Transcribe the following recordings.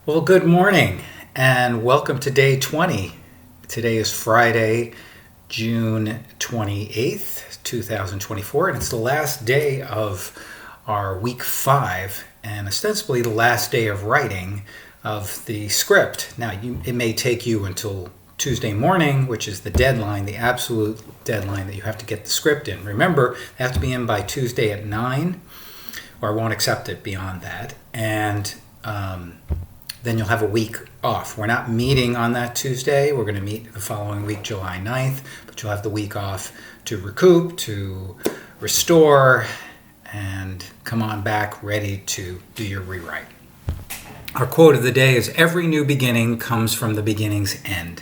Well, good morning and welcome to day 20. Today is Friday, June 28th, 2024, and it's the last day of our week 5 and ostensibly the last day of writing of the script. Now, it may take you until Tuesday morning, which is the deadline, the absolute deadline that you have to get the script in. Remember, it has to be in by Tuesday at 9, or I won't accept it beyond that. And then you'll have a week off. We're not meeting on that Tuesday. We're going to meet the following week, July 9th, but you'll have the week off to recoup, to restore, and come on back ready to do your rewrite. Our quote of the day is, "Every new beginning comes from the beginning's end."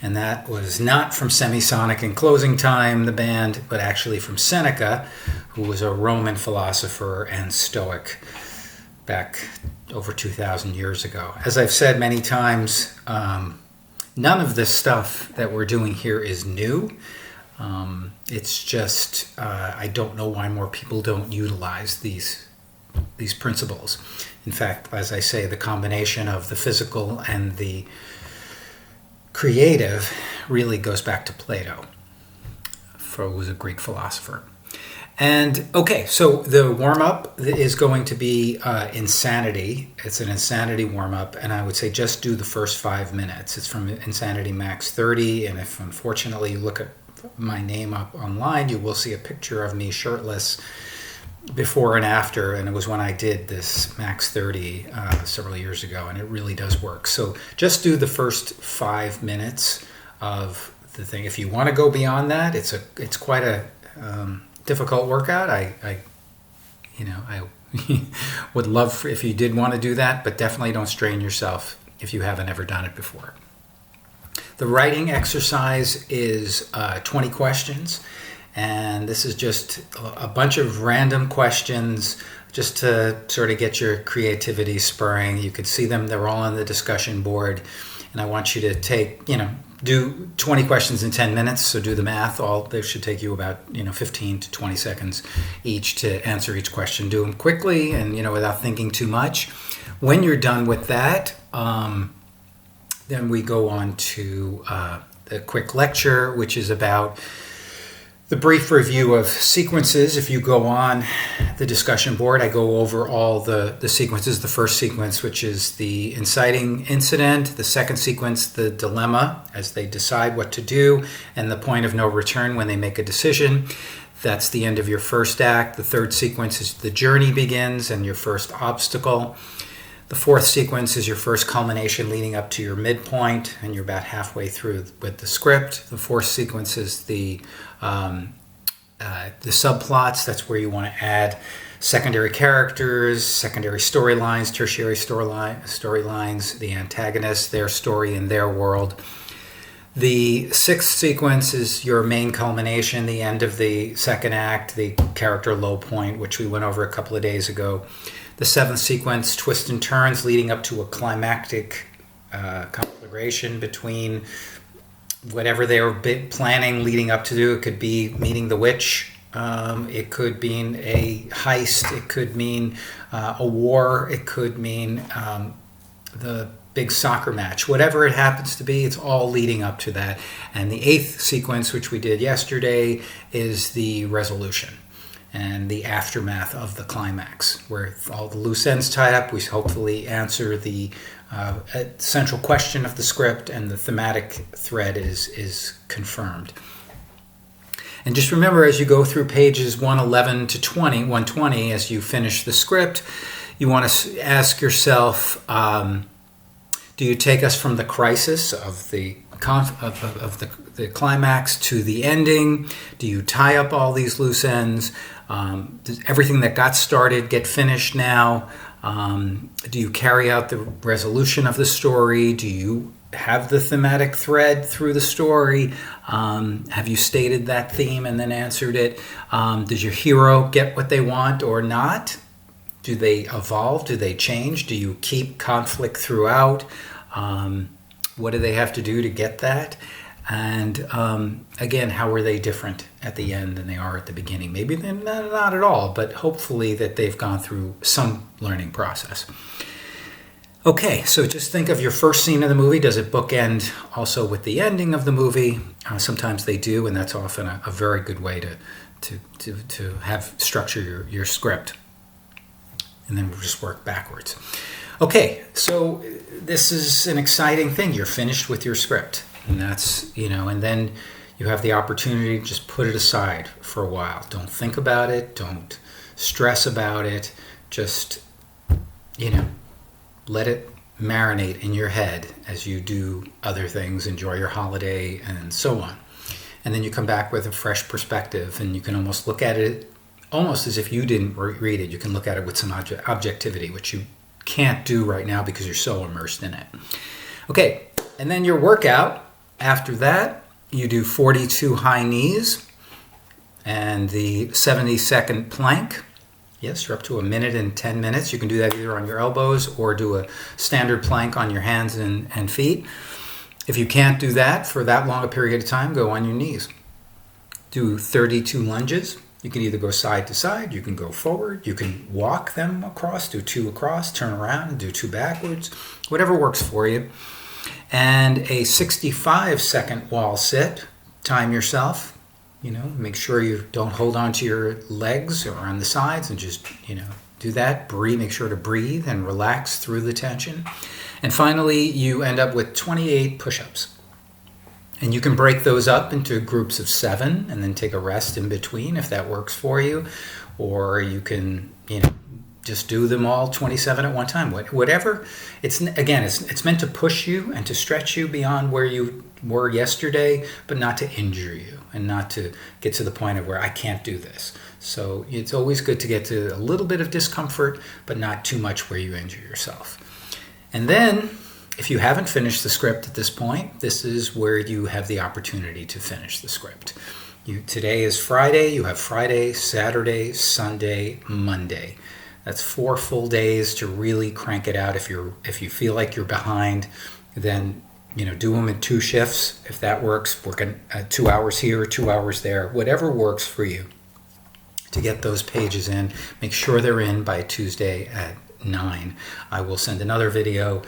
And that was not from Semisonic and Closing Time, the band, but actually from Seneca, who was a Roman philosopher and Stoic back over 2,000 years ago. As I've said many times, none of this stuff that we're doing here is new. It's just, I don't know why more people don't utilize these principles. In fact, as I say, the combination of the physical and the creative really goes back to Plato, who was a Greek philosopher. And okay, so the warm-up is going to be Insanity. It's an Insanity warm-up, and I would say just do the first 5 minutes. It's from Insanity Max 30, and if unfortunately you look at my name up online, you will see a picture of me shirtless before and after, and it was when I did this Max 30 several years ago, and it really does work. So just do the first 5 minutes of the thing. If you want to go beyond that, it's quite a difficult workout. I would love if you did want to do that, but definitely don't strain yourself if you haven't ever done it before. The writing exercise is 20 questions, and this is just a bunch of random questions just to sort of get your creativity spurring. You could see them, they're all on the discussion board, and I want you to do 20 questions in 10 minutes, so do the math. They should take you about 15 to 20 seconds each to answer each question. Do them quickly and without thinking too much. When you're done with that, then we go on to the quick lecture, which is about the brief review of sequences. If you go on the discussion board, I go over all the sequences. The first sequence, which is the inciting incident. The second sequence, the dilemma, as they decide what to do, and the point of no return when they make a decision. That's the end of your first act. The third sequence is the journey begins and your first obstacle. The fourth sequence is your first culmination leading up to your midpoint, and you're about halfway through with the script. The fourth sequence is the subplots. That's where you want to add secondary characters, secondary storylines, tertiary storylines, the antagonists, their story in their world. The sixth sequence is your main culmination, the end of the second act, the character low point, which we went over a couple of days ago. The seventh sequence, twists and turns leading up to a climactic conflagration between whatever they were planning leading up to do. It could be meeting the witch. It could mean a heist. It could mean a war. It could mean the big soccer match. Whatever it happens to be, it's all leading up to that. And the eighth sequence, which we did yesterday, is the resolution and the aftermath of the climax, where all the loose ends tied up, we hopefully answer the central question of the script, and the thematic thread is confirmed. And just remember, as you go through pages 111 to 120, as you finish the script, you want to ask yourself, do you take us from the crisis of the climax to the ending? Do you tie up all these loose ends? Does everything that got started get finished now? Do you carry out the resolution of the story? Do you have the thematic thread through the story? Have you stated that theme and then answered it? Does your hero get what they want or not? Do they evolve? Do they change? Do you keep conflict throughout? What do they have to do to get that? And again, how are they different at the end than they are at the beginning? Maybe they're not at all, but hopefully that they've gone through some learning process. Okay, so just think of your first scene of the movie. Does it bookend also with the ending of the movie? Sometimes they do, and that's often a very good way to have structure your script. And then we'll just work backwards. Okay, so this is an exciting thing. You're finished with your script, and that's, and then you have the opportunity to just put it aside for a while. Don't think about it. Don't stress about it. Just, let it marinate in your head as you do other things, enjoy your holiday, and so on. And then you come back with a fresh perspective, and you can almost look at it almost as if you didn't read it. You can look at it with some objectivity, which you can't do right now because you're so immersed in it. Okay, and then your workout. After that, you do 42 high knees and the 70-second plank. Yes, you're up to 1 minute and 10 minutes. You can do that either on your elbows or do a standard plank on your hands and feet. If you can't do that for that long a period of time, go on your knees. Do 32 lunges. You can either go side to side, you can go forward, you can walk them across, do 2 across, turn around and do 2 backwards, whatever works for you. And a 65-second wall sit. Time yourself. Make sure you don't hold on to your legs or on the sides, and just, do that. Breathe. Make sure to breathe and relax through the tension. And finally, you end up with 28 push-ups. And you can break those up into groups of 7 and then take a rest in between if that works for you. Or you can, just do them all 27 at one time. Whatever. It's meant to push you and to stretch you beyond where you were yesterday, but not to injure you and not to get to the point of where I can't do this. So it's always good to get to a little bit of discomfort, but not too much where you injure yourself. And then, if you haven't finished the script at this point, this is where you have the opportunity to finish the script. Today is Friday. You have Friday, Saturday, Sunday, Monday. That's 4 full days to really crank it out. If you feel like you're behind, then do them in 2 shifts if that works. Working 2 hours here, 2 hours there, whatever works for you to get those pages in. Make sure they're in by Tuesday at 9. I will send another video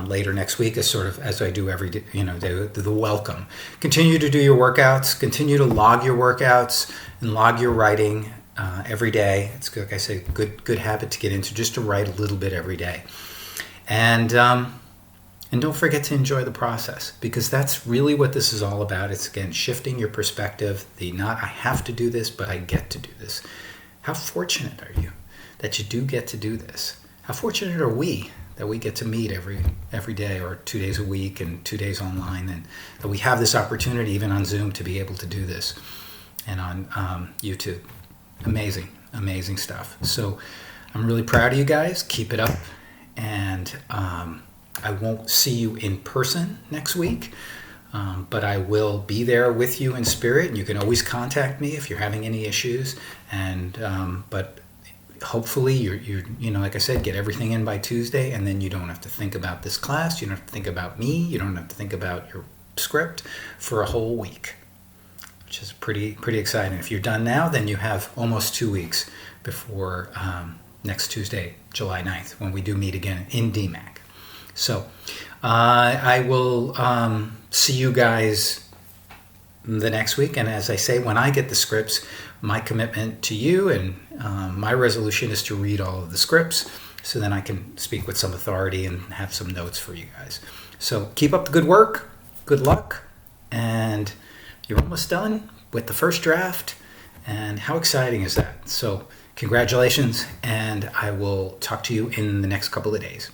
later next week, as I do every day, the welcome. Continue to do your workouts. Continue to log your workouts and log your writing every day. It's, like I say, good habit to get into, just to write a little bit every day. And don't forget to enjoy the process, because that's really what this is all about. It's, again, shifting your perspective. I have to do this, but I get to do this. How fortunate are you that you do get to do this? How fortunate are we that we get to meet every day, or 2 days a week and 2 days online, and that we have this opportunity, even on Zoom, to be able to do this, and on YouTube. Amazing stuff. So I'm really proud of you guys. Keep it up. And I won't see you in person next week, but I will be there with you in spirit. You can always contact me if you're having any issues. And but hopefully you're like I said, get everything in by Tuesday, and then you don't have to think about this class. You don't have to think about me. You don't have to think about your script for a whole week, which is pretty exciting. If you're done now, then you have almost 2 weeks before next Tuesday, July 9th, when we do meet again in DMAC. So I will see you guys the next week. And as I say, when I get the scripts, my commitment to you and my resolution is to read all of the scripts, so then I can speak with some authority and have some notes for you guys. So keep up the good work. Good luck. And you're almost done with the first draft. And how exciting is that? So congratulations. And I will talk to you in the next couple of days.